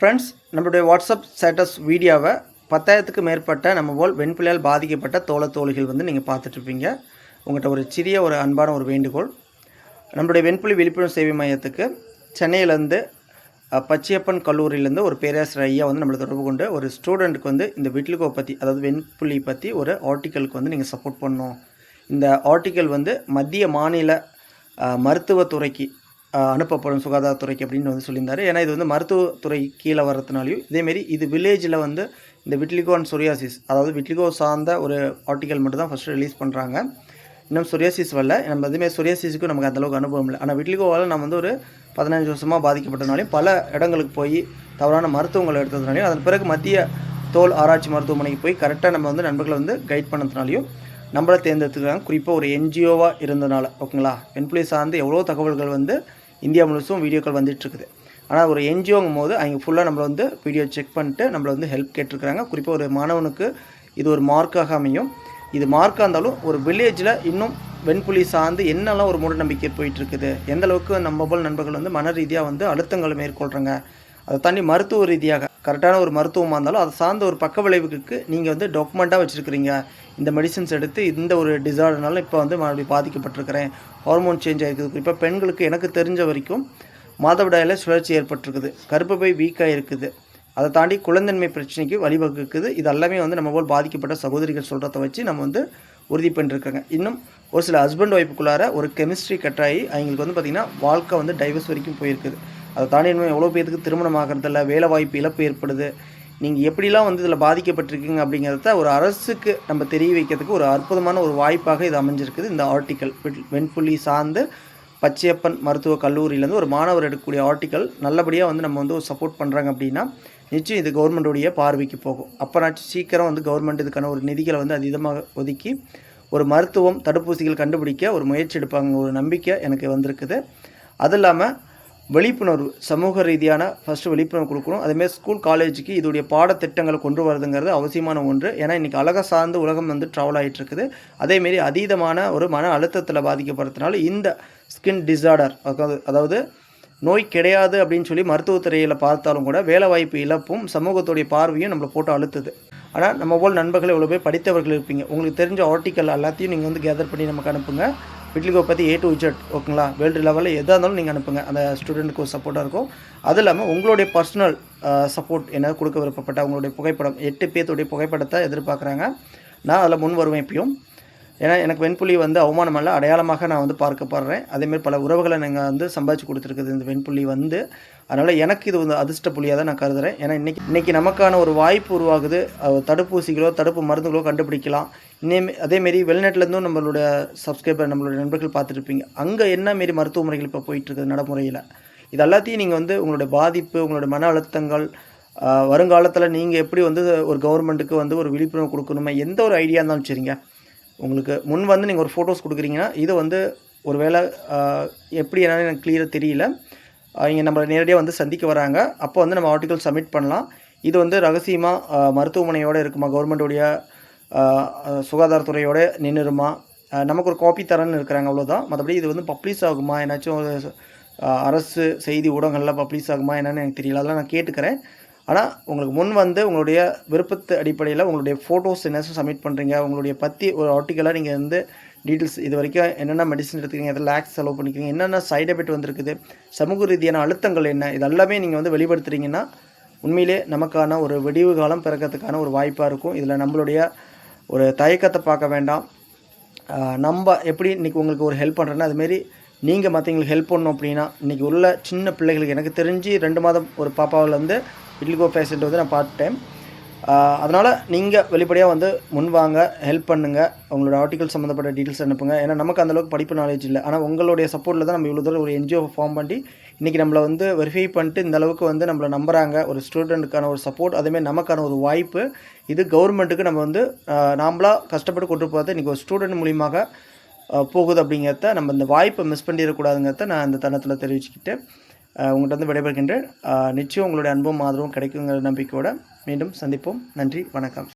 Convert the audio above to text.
Friends, நம்மளுடைய WhatsApp status வீடியோவை 10,000க்கு மேற்பட்ட நம்ம போல் வெண்புலியால் பாதிக்கப்பட்ட தோழிகள் நீங்கள் பார்த்துட்ருப்பீங்க. உங்கள்கிட்ட ஒரு சிறிய ஒரு அன்பான ஒரு வேண்டுகோள். நம்மளுடைய வெண்புலி விழிப்புணர்வு சேவை மையத்துக்கு சென்னையிலேருந்து பச்சையப்பன் கல்லூரியிலேருந்து ஒரு பேராசிரியர் ஐயா நம்மளை தொடர்பு கொண்டு ஒரு ஸ்டூடெண்ட்டுக்கு இந்த விட்லிகோ பற்றி, அதாவது வெண்புலி பற்றி ஒரு ஆர்டிக்கலுக்கு நீங்கள் சப்போர்ட் பண்ணணும். இந்த ஆர்டிக்கல் மத்திய மாநில மருத்துவத்துறைக்கு அனுப்பப்படும் சுகாதாரத்துறைக்கு அப்படின்னு சொல்லியிருந்தார். ஏன்னா இது மருத்துவத்துறை கீழே வரதுனாலையும், இதேமாரி இது வில்லேஜில் இந்த விட்லிகோ அண்ட் சொரியாசிஸ், அதாவது விட்லிகோ சார்ந்த ஒரு ஆர்டிக்கல் மட்டும் தான் ஃபஸ்ட்டு ரிலீஸ் பண்ணுறாங்க. இன்னும் சொரியாசிஸ் வரல. நம்ம இதுமாரி சொரியாசிஸுக்கும் நமக்கு அந்தளவுக்கு அனுபவம் இல்லை. ஆனால் விட்லிகோவால் நம்ம ஒரு 15 வருஷமாக பாதிக்கப்பட்டனாலையும், பல இடங்களுக்கு போய் தவறான மருத்துவங்களை எடுத்ததுனாலையும், அதன் பிறகு மத்திய தோல் ஆராய்ச்சி மருத்துவமனைக்கு போய் கரெக்டாக நம்ம நண்பர்களை கைட் பண்ணதுனாலையும் நம்மளை தேர்ந்தெடுத்துக்கிறாங்க. குறிப்பாக ஒரு என்ஜிஓவாக இருந்தனால, ஓகேங்களா. வெண்புலி சார்ந்து எவ்வளோ தகவல்கள் இந்தியா முழுசும் வீடியோக்கள் வந்துட்டுருக்குது. ஆனால் ஒரு என்ஜிஓங்கும் போது அவங்க ஃபுல்லாக நம்மளை வீடியோ செக் பண்ணிட்டு நம்மளை ஹெல்ப் கேட்டிருக்கிறாங்க. குறிப்பாக ஒரு மாணவனுக்கு இது ஒரு மார்க்காக அமையும். இது மார்க்காக இருந்தாலும் ஒரு வில்லேஜில் இன்னும் வெண்புலி சார்ந்து என்னெல்லாம் ஒரு மூட நம்பிக்கை போயிட்டுருக்குது, எந்தளவுக்கு நம்ம போல் நண்பர்கள் மன ரீதியாக அழுத்தங்களை மேற்கொள்கிறாங்க, அதை தாண்டி மருத்துவ ரீதியாக கரெக்டான ஒரு மருத்துவமாக இருந்தாலும் அதை சார்ந்த ஒரு பக்க விளைவுக்கு நீங்கள் டாக்குமெண்ட்டாக வச்சுருக்கிறீங்க. இந்த மெடிசன்ஸ் எடுத்து இந்த ஒரு டிசார்டர்னால இப்போ மறுபடியும் பாதிக்கப்பட்டிருக்கிறேன், ஹார்மோன் சேஞ்ச் ஆகிருக்குது. குறிப்பாக பெண்களுக்கு எனக்கு தெரிஞ்ச வரைக்கும் மாதவிடாயில் சுழற்சி ஏற்பட்டிருக்குது, கர்ப்பப்பை வீக்காக இருக்குது, அதை தாண்டி குழந்தன்மை பிரச்சனைக்கு வழிவகுக்குது. இது எல்லாமே நம்ம போல் பாதிக்கப்பட்ட சகோதரிகள் சொல்கிறத வச்சு நம்ம உறுதி பண்ணிருக்காங்க. இன்னும் ஒரு சில ஹஸ்பண்ட் ஒய்ஃபுக்குள்ளார ஒரு கெமிஸ்ட்ரி கட்டாயி அவங்களுக்கு பார்த்திங்கன்னா வாழ்க்கை டைவர்ஸ் வரைக்கும் போயிருக்குது. அதை தாண்டி இன்னும் எவ்வளோ பேருக்கு திருமணம் ஆகிறதில்ல, வேலை வாய்ப்பு இழப்பு ஏற்படுது. நீங்கள் எப்படிலாம் இதில் பாதிக்கப்பட்டிருக்கீங்க அப்படிங்கிறத ஒரு அரசுக்கு நம்ம தெரிய வைக்கிறதுக்கு ஒரு அற்புதமான ஒரு வாய்ப்பாக இது அமைஞ்சிருக்குது. இந்த ஆர்டிக்கல் வெண்புலி சார்ந்து பச்சையப்பன் மருத்துவக் கல்லூரியிலேருந்து ஒரு மாணவர் எடுக்கக்கூடிய ஆர்டிக்கல் நல்லபடியாக நம்ம ஒரு சப்போர்ட் பண்ணுறாங்க அப்படின்னா நிச்சயம் இது கவர்மெண்ட்டுடைய பார்வைக்கு போகும். அப்போனாச்சும் சீக்கிரம் கவர்மெண்ட் இதுக்கான ஒரு நிதிகளை அதிகமாக ஒதுக்கி ஒரு மருத்துவம் தடுப்பூசிகள் கண்டுபிடிக்க ஒரு முயற்சி எடுப்பாங்க, ஒரு நம்பிக்கை எனக்கு வந்திருக்குது. அது இல்லாமல் விழிப்புணர்வு, சமூக ரீதியான ஃபஸ்ட்டு விழிப்புணர்வு கொடுக்கணும். அதேமாதிரி ஸ்கூல் காலேஜுக்கு இதோடைய பாடத்திட்டங்களை கொண்டு வரதுங்கிறது அவசியமான ஒன்று. ஏன்னா இன்றைக்கி அழகாக சார்ந்து உலகம் ட்ராவல் ஆகிட்டு இருக்குது. அதேமாரி அதீதமான ஒரு மன அழுத்தத்தில் பாதிக்கப்படுறதுனால இந்த ஸ்கின் டிஸார்டர், அதாவது நோய் கிடையாது அப்படின்னு சொல்லி மருத்துவத்துறையில் பார்த்தாலும் கூட வேலை வாய்ப்பு இழப்பும் சமூகத்துடைய பார்வையும் நம்மளை போட்டு அழுத்துது. ஆனால் நம்ம போல் நண்பர்கள் எவ்வளோ பேர் படித்தவர்கள் இருப்பீங்க, உங்களுக்கு தெரிஞ்ச ஆர்டிக்கல் எல்லாத்தையும் நீங்கள் கேதர் பண்ணி நமக்கு அனுப்புங்க. விட்லிகோ பற்றி A to Z, ஓகேங்களா. வேர்ல்டு லெவலில் எதாக இருந்தாலும் நீங்கள் அனுப்புங்க, அந்த ஸ்டூடெண்ட்டுக்கு ஒரு சப்போர்ட்டாக இருக்கும். அது இல்லாமல் உங்களுடைய பர்சனல் சப்போர்ட் என்ன கொடுக்க விருப்பப்பட்ட உங்களுடைய புகைப்படம், 8 பேர்த்துடைய புகைப்படத்தை எதிர்பார்க்குறாங்க. நான் அதில் முன் வருவேன் எப்பயும். ஏன்னா எனக்கு வெண்புலி அவமானம் அல்ல, அடையாளமாக நான் பார்க்கப்படுறேன். அதேமாதிரி பல உறவுகளை நீங்கள் சம்பாதிச்சு கொடுத்துருக்குது இந்த வெண்புலி அதனால் எனக்கு இது அதிர்ஷ்ட புள்ளியாக தான் நான் கருதுகிறேன். ஏன்னா இன்றைக்கி நமக்கான ஒரு வாய்ப்பு உருவாகுது. தடுப்பூசிகளோ தடுப்பு மருந்துகளோ கண்டுபிடிக்கலாம். அதேமாரி வெளிநாட்டிலேருந்தும் நம்மளுடைய சப்ஸ்கிரைபர், நம்மளுடைய நண்பர்கள் பார்த்துருப்பீங்க. அங்கே என்ன மாரி மருத்துவ முறைகள் இப்போ போயிட்டுருக்குது நடைமுறையில். இது எல்லாத்தையும் நீங்கள் உங்களுடைய பாதிப்பு, உங்களுடைய மன அழுத்தங்கள், வருங்காலத்தில் நீங்கள் எப்படி ஒரு கவர்மெண்ட்டுக்கு ஒரு விழிப்புணர்வு கொடுக்கணுமா, எந்த ஒரு ஐடியா இருந்தாலும் சரிங்க, உங்களுக்கு முன் நீங்கள் ஒரு ஃபோட்டோஸ் கொடுக்குறீங்கன்னா இது ஒரு வேளை எப்படி என்னன்னு எனக்கு கிளியராக தெரியல. இங்கே நம்மளை நேரடியாக சந்திக்க வராங்க. அப்போ நம்ம ஆர்டிக்கல் சப்மிட் பண்ணலாம். இது ரகசியமாக மருத்துவமனையோடு இருக்குமா, கவர்மெண்ட்டுடைய சுகாதாரத்துறையோடு நின்றுருமா, நமக்கு ஒரு காப்பி தரேன்னு இருக்கிறாங்க, அவ்வளோதான். மற்றபடி இது பப்ளிஷ் ஆகுமா, ஏன்னாச்சும் ஒரு அரசு செய்தி ஊடகங்களில் பப்ளிஷ் ஆகுமா என்னன்னு எனக்கு தெரியல. அதெல்லாம் நான் கேட்டுக்கிறேன். ஆனால் உங்களுக்கு முன் உங்களுடைய விருப்பத்து அடிப்படையில் உங்களுடைய ஃபோட்டோஸ் என்ன சப்மிட் பண்ணுறீங்க, உங்களுடைய பற்றி ஒரு ஆர்டிக்கலாக நீங்கள் டீட்டெயில்ஸ், இது வரைக்கும் என்னென்ன மெடிசன் எடுத்துக்கிறீங்க, எதில் லேக்ஸ் செலவு பண்ணிக்கிறீங்க, என்னென்ன சைட் எஃபெக்ட் வந்திருக்குது, சமூக ரீதியான அழுத்தங்கள் என்ன, இதெல்லாமே நீங்கள் வெளிப்படுத்துகிறீங்கன்னா உண்மையிலே நமக்கான ஒரு விடிவு காலம் பிறக்கிறதுக்கான ஒரு வாய்ப்பாக இருக்கும். இதில் நம்மளுடைய ஒரு தயக்கத்தை பார்க்க வேண்டாம். நம்ம எப்படி இன்றைக்கி உங்களுக்கு ஒரு ஹெல்ப் பண்ணுறேன்னா, அதுமாரி நீங்கள் மற்றவங்களுக்கு ஹெல்ப் பண்ணணும் அப்படின்னா, இன்றைக்கி உள்ள சின்ன பிள்ளைகளுக்கு எனக்கு தெரிஞ்சு 2 மாதம் ஒரு பாப்பாவில் விட்லிகோ பேஷண்ட் நான் பார்த்துட்டேன். அதனால் நீங்கள் வெளிப்படையாக முன் வாங்க, ஹெல்ப் பண்ணுங்கள். உங்களோட ஆர்டிக்கல் சம்மந்தப்பட்ட டீட்டெயில்ஸ் அனுப்புங்க. ஏன்னா நமக்கு அந்தளவுக்கு படிப்பு நாலேஜ் இல்லை. ஆனால் உங்களுடைய சப்போர்ட்டில் தான் நம்ம இவ்வளோ தூரம் ஒரு என்ஜிஓ ஃபார்ம் பண்ணி இன்றைக்கி நம்மளை வெரிஃபை பண்ணிட்டு இந்த அளவுக்கு நம்மளை நம்புகிறாங்க. ஒரு ஸ்டூடெண்ட்டுக்கான ஒரு சப்போர்ட், அதேமாதிரி நமக்கான ஒரு வாய்ப்பு. இது கவர்மெண்ட்டுக்கு நம்ம நாம்ளாக கஷ்டப்பட்டு கொண்டு போகிறது இன்றைக்கி ஒரு ஸ்டூடெண்ட் மூலியமாக போகுது அப்படிங்கிறத நம்ம இந்த வாய்ப்பை மிஸ் பண்ணிடக்கூடாதுங்கிறத நான் இந்த தருணத்தில் தெரிவிச்சுக்கிட்டு உங்கள்கிட்ட விடைபெறுகின்றேன். நிச்சயம் உங்களுடைய அன்பும் ஆதரவும் கிடைக்குங்கிற நம்பிக்கையோடு மீண்டும் சந்திப்போம். நன்றி, வணக்கம்.